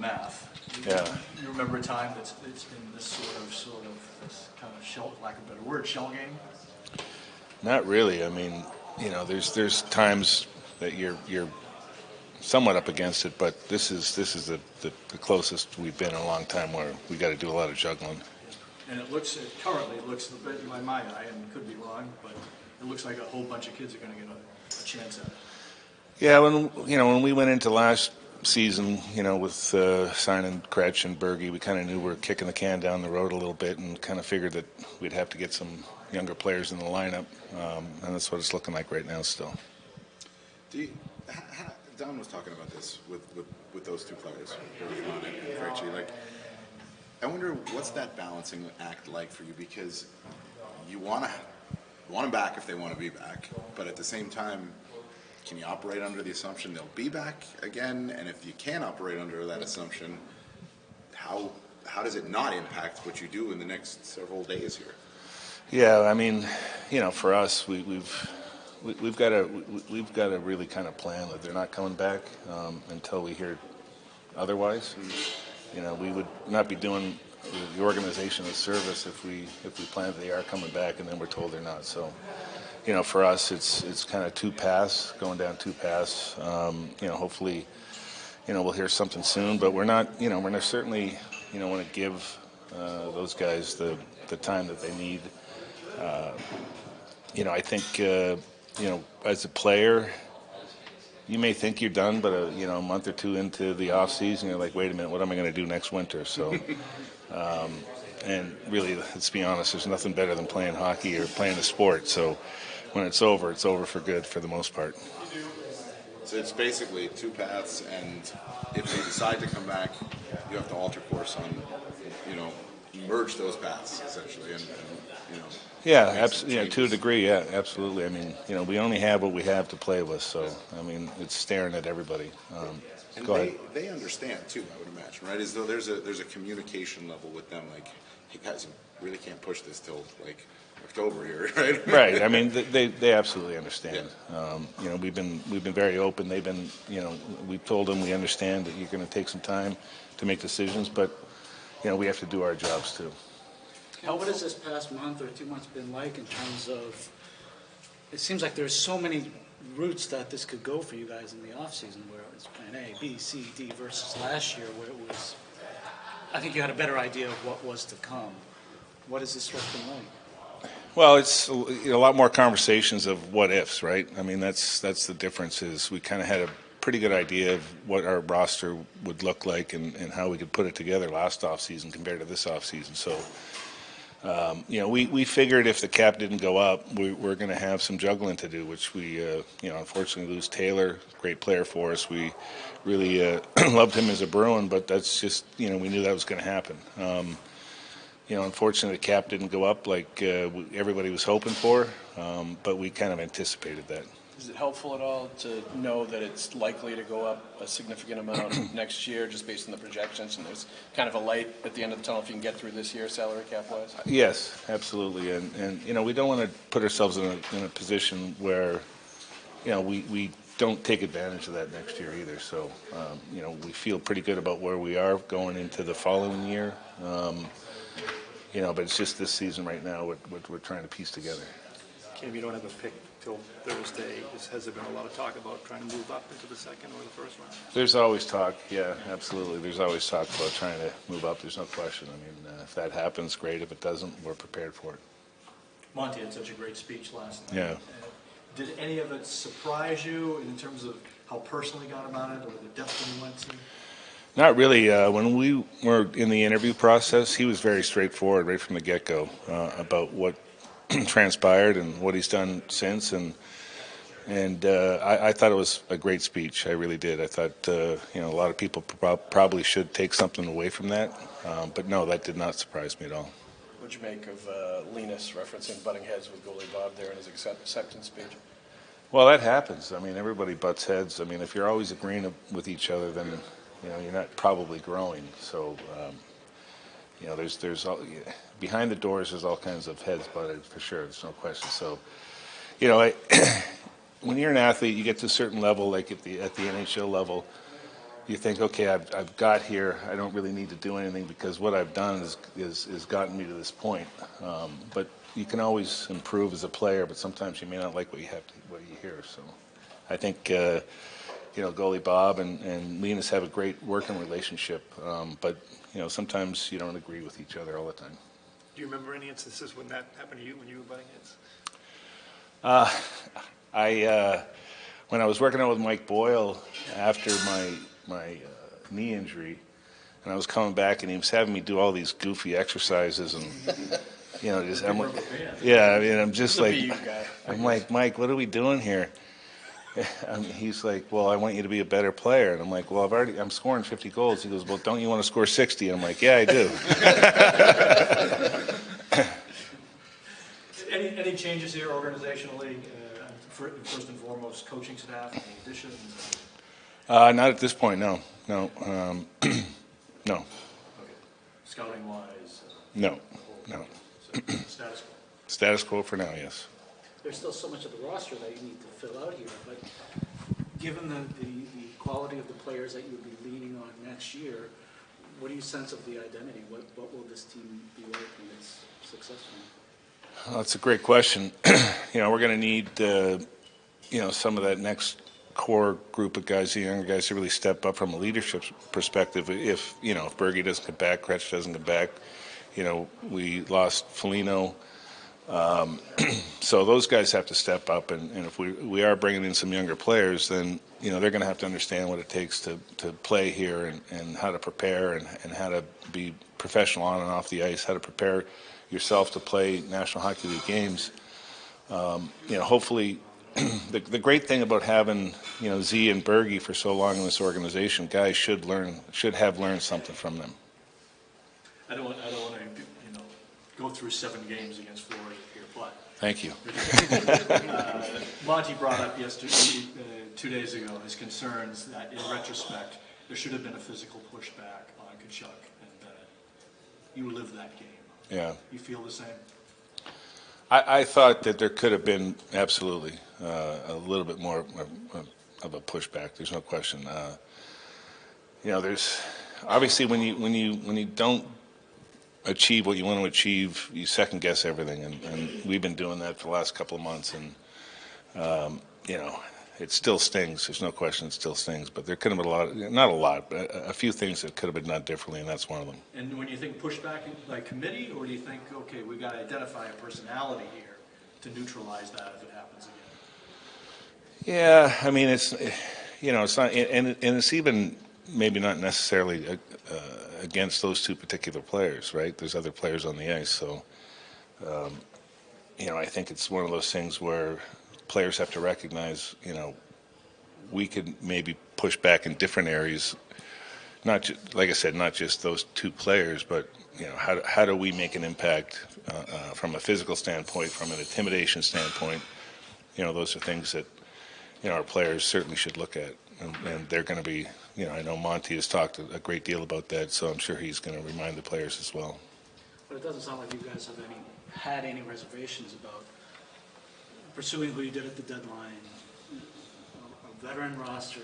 math. Yeah. You remember a time that's it's been this sort of this kind of shell, lack of a better word, shell game? Not really. I mean, there's times that you're somewhat up against it, but this is the closest we've been in a long time where we got to do a lot of juggling. And currently it looks, by my eye, and could be wrong, but it looks like a whole bunch of kids are going to get a chance at it. Yeah, when we went into last season, with signing Kretsch and Berge, we kind of knew we were kicking the can down the road a little bit, and kind of figured that we'd have to get some younger players in the lineup, and that's what it's looking like right now still. Don was talking about this with those two players, Bergeron and Krejci. Like, I wonder what's that balancing act like for you, because you want them back if they want to be back, but at the same time, can you operate under the assumption they'll be back again? And if you can't operate under that assumption, how does it not impact what you do in the next several days here? Yeah, I mean, for us, we've got to really kind of plan that they're not coming back until we hear otherwise. We would not be doing the organization a service if we plan that they are coming back and then we're told they're not. So, for us, it's kind of going down two paths. Hopefully, we'll hear something soon, but we're not certainly, want to give those guys the time that they need. I think, as a player, you may think you're done, but a month or two into the off season, you're like, wait a minute, what am I going to do next winter? So, and really, let's be honest, there's nothing better than playing hockey or playing a sport. So, when it's over for good for the most part. So it's basically two paths, and if they decide to come back, you have to alter course on, merge those paths essentially, and Yeah, absolutely. To a degree, yeah, absolutely. I mean, we only have what we have to play with, so I mean, it's staring at everybody. And go ahead. They understand too, I would imagine, right? As though there's a communication level with them, like, hey guys, you really can't push this till like October here, right? Right. I mean, they absolutely understand. Yeah. We've been very open. They've been, we've told them we understand that you're going to take some time to make decisions, but we have to do our jobs too. What has this past month or 2 months been like in terms of? It seems like there's so many routes that this could go for you guys in the off season, where it's plan A, B, C, D versus last year, where it was. I think you had a better idea of what was to come. What has this stretch been like? Well, it's a lot more conversations of what ifs, right? I mean, that's the difference. Is we kind of had a pretty good idea of what our roster would look like and how we could put it together last off season compared to this off season. So, we figured if the cap didn't go up, we're going to have some juggling to do, which we, unfortunately lose Taylor, great player for us. We really loved him as a Bruin, but that's just, we knew that was going to happen. Unfortunately, the cap didn't go up like everybody was hoping for, but we kind of anticipated that. Is it helpful at all to know that it's likely to go up a significant amount next year, just based on the projections, and there's kind of a light at the end of the tunnel if you can get through this year salary cap-wise? Yes, absolutely, and we don't want to put ourselves in a position where, we don't take advantage of that next year either. So, we feel pretty good about where we are going into the following year. But it's just this season right now what we're trying to piece together. Cam, you don't have a pick till Thursday. Has there been a lot of talk about trying to move up into the second or the first round? There's always talk, yeah, absolutely. There's always talk about trying to move up. There's no question. I mean, if that happens, great. If it doesn't, we're prepared for it. Monty had such a great speech last night. Yeah. Did any of it surprise you in terms of how personally he got about it or the depth that he went to? Not really. When we were in the interview process, he was very straightforward right from the get-go about what transpired and what he's done since, and I thought it was a great speech. I really did. I thought a lot of people probably should take something away from that, but no, that did not surprise me at all. What'd you make of Linus referencing butting heads with goalie Bob there in his acceptance speech? Well, that happens. I mean, everybody butts heads. I mean, if you're always agreeing with each other, then you're not probably growing. So. There's behind the doors. There's all kinds of heads butted for sure. There's no question. So, when you're an athlete, you get to a certain level, like at the NHL level. you think, okay, I've got here. I don't really need to do anything because what I've done is gotten me to this point. But you can always improve as a player, but sometimes you may not like what you hear. So I think goalie Bob and Linus have a great working relationship. But sometimes you don't agree with each other all the time. Do you remember any instances when that happened to you, when you were butting heads? When I was working out with Mike Boyle after my knee injury, and I was coming back, and he was having me do all these goofy exercises, and just I'm like, I'm just like, I'm like, Mike, what are we doing here? He's like, well, I want you to be a better player, and I'm like, well, I'm scoring 50 goals. He goes, well, don't you want to score 60? And I'm like, yeah, I do. Any changes here organizationally? First and foremost, coaching staff, any additions? Not at this point, no. No. No. Okay. Scouting wise? No. So, status quo. Status quo for now, yes. There's still so much of the roster that you need to fill out here, but given the quality of the players that you'll be leaning on next year, what do you sense of the identity? What will this team be like when it's successful? Well, that's a great question. We're going to need, some of that next core group of guys, the younger guys, to really step up from a leadership perspective. If Berge doesn't come back, Kretsch doesn't come back, we lost Foligno. So those guys have to step up, and if we are bringing in some younger players, then they're going to have to understand what it takes to play here and how to prepare and how to be professional on and off the ice, how to prepare yourself to play National Hockey League games. Hopefully, the great thing about having Z and Berge for so long in this organization, guys should have learned something from them. I don't want to go through 7 games against Florida here, but Thank you. Monty brought up yesterday, 2 days ago, his concerns that in retrospect there should have been a physical pushback on Kachuk and Bennett. You lived that game. Yeah. You feel the same? I thought that there could have been absolutely a little bit more of a pushback. There's no question. There's obviously when you don't achieve what you want to achieve, you second guess everything, and we've been doing that for the last couple of months, and it still stings. There's no question it still stings, but there could have been not a lot, but a few things that could have been done differently, and that's one of them. And when you think pushback like committee, or do you think, okay, we've got to identify a personality here to neutralize that if it happens again? Yeah, I mean, it's not, and it's even maybe not necessarily against those two particular players, right? There's other players on the ice, so I think it's one of those things where players have to recognize, we could maybe push back in different areas. Like I said, not just those two players, but how do we make an impact from a physical standpoint, from an intimidation standpoint? Those are things that our players certainly should look at, and they're going to be. I know Monty has talked a great deal about that, so I'm sure he's going to remind the players as well. But it doesn't sound like you guys have had any reservations about pursuing who you did at the deadline, a veteran roster,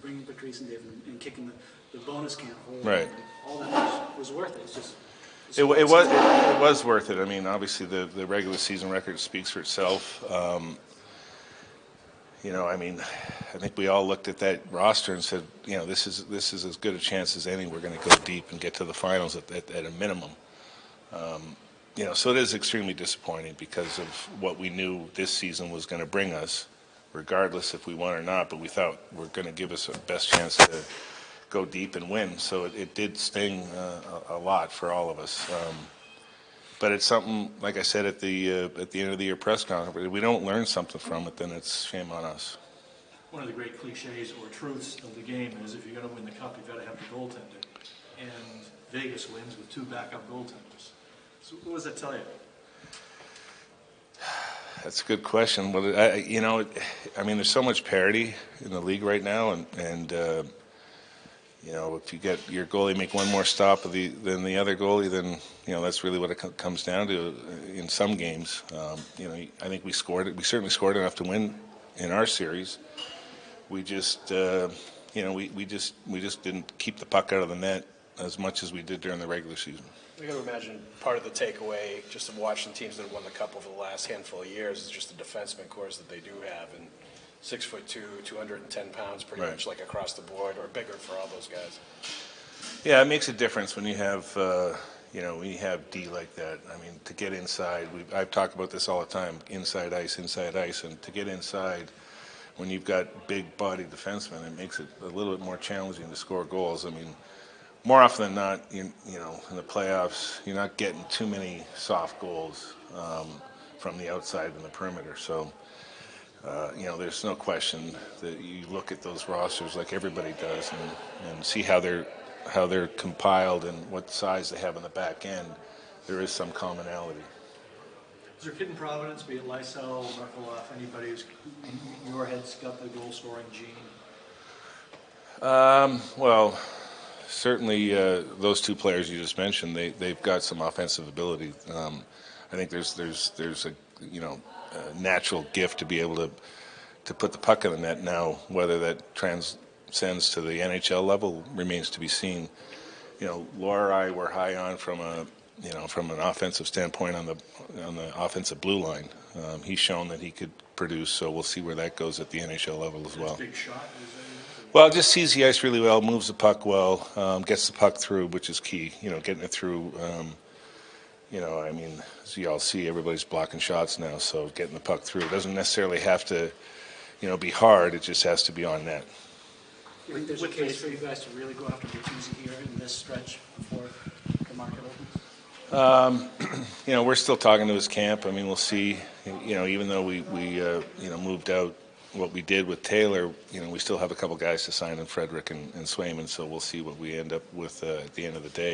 bringing Patrice and David, and kicking the bonus camp hole. Right. All that was worth it. It's just it was worth it. I mean, obviously the regular season record speaks for itself. I think we all looked at that roster and said, this is as good a chance as any. We're going to go deep and get to the finals at a minimum. So it is extremely disappointing because of what we knew this season was going to bring us, regardless if we won or not. But we thought we're going to give us a best chance to go deep and win. So it did sting a lot for all of us. But it's something, like I said at the end of the year press conference, if we don't learn something from it, then it's shame on us. One of the great cliches or truths of the game is if you're going to win the cup, you've got to have the goaltender. And Vegas wins with 2 backup goaltenders. So what does that tell you? That's a good question. Well, there's so much parity in the league right now, and if you get your goalie make one more stop than the other goalie, then that's really what it comes down to in some games. I think we scored it. We certainly scored enough to win in our series. We just we just didn't keep the puck out of the net as much as we did during the regular season. I got to imagine part of the takeaway, just of watching teams that have won the Cup over the last handful of years, is just the defenseman cores that they do have. And 6'2", 210 pounds, pretty Right. much like across the board, or bigger for all those guys. Yeah, it makes a difference when you have, when you have D like that. I mean, to get inside, I've talked about this all the time, inside ice, and to get inside when you've got big-bodied defensemen, it makes it a little bit more challenging to score goals. I mean, more often than not, in the playoffs, you're not getting too many soft goals from the outside in the perimeter. So, there's no question that you look at those rosters like everybody does and see how they're compiled and what size they have on the back end. There is some commonality. Is there a kid in Providence, be it Lysell, Merkaloff, anybody who's in your head's got the goal-scoring gene? Well, certainly those two players you just mentioned, they've got some offensive ability. I think there's a natural gift to be able to put the puck in the net. Now, whether that transcends to the NHL level remains to be seen. Laura and I were high on from an offensive standpoint on the offensive blue line. He's shown that he could produce, so we'll see where that goes at the NHL level as well. Big shot, Well, just sees the ice really well, moves the puck well, gets the puck through, which is key. Getting it through. As you all see, everybody's blocking shots now, so getting the puck through doesn't necessarily have to, be hard. It just has to be on net. Do you think there's a case for you guys to really go after Bertuzzi here in this stretch before the market opens? We're still talking to his camp. I mean, we'll see. Even though we moved out what we did with Taylor, we still have a couple guys to sign in Frederick and Swayman, so we'll see what we end up with at the end of the day.